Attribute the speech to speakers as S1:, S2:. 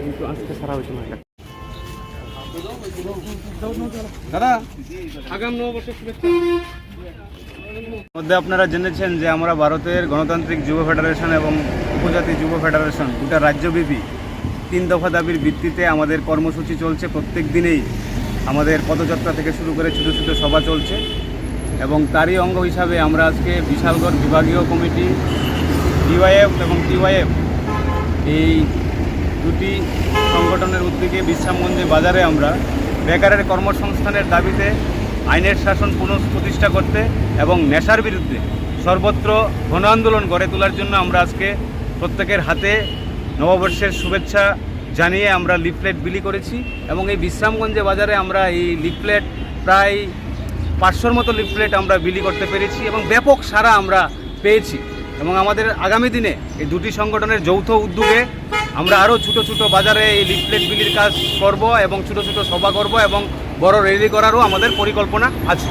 S1: কিন্তু আজকে সারা হয়েছে না
S2: দাদা আগাম নববর্ষের শুভেচ্ছা। মধ্যে আপনারা জেনেছেন যে আমরা ভারতের গণতান্ত্রিক যুব ফেডারেশন এবং উপজাতি যুব ফেডারেশন দুটা রাজ্যব্যাপী 3 দফা দাবির ভিত্তিতে আমাদের কর্মসূচি চলছে। প্রত্যেক দিনেই আমাদের পদযাত্রা থেকে শুরু করে ছোটো ছোটো সভা চলছে এবং তারই অঙ্গ হিসাবে আমরা আজকে বিশালগড় বিভাগীয় কমিটি ডিওয়াইএফ এবং টিওয়াইএফ এই দুটি সংগঠনের উদ্যোগে বিশ্রামগঞ্জে বাজারে আমরা বেকারের কর্মসংস্থানের দাবিতে আইনের শাসন পুনঃপ্রতিষ্ঠা করতে এবং নেশার বিরুদ্ধে সর্বত্র গণ আন্দোলন গড়ে তোলার জন্য আমরা আজকে প্রত্যেকের হাতে নববর্ষের শুভেচ্ছা জানিয়ে আমরা লিফলেট বিলি করেছি এবং এই বিশ্রামগঞ্জে বাজারে আমরা এই লিফলেট প্রায় 500-র মতো লিফলেট আমরা বিলি করতে পেরেছি এবং ব্যাপক সাড়া আমরা পেয়েছি এবং আমাদের আগামী দিনে এই দুটি সংগঠনের যৌথ উদ্যোগে আমরা আরও ছোটো ছোটো বাজারে এই লিফলেট বিলির কাজ করব এবং ছোটো ছোটো সভা করব এবং বড় র্যালি করারও আমাদের পরিকল্পনা আছে।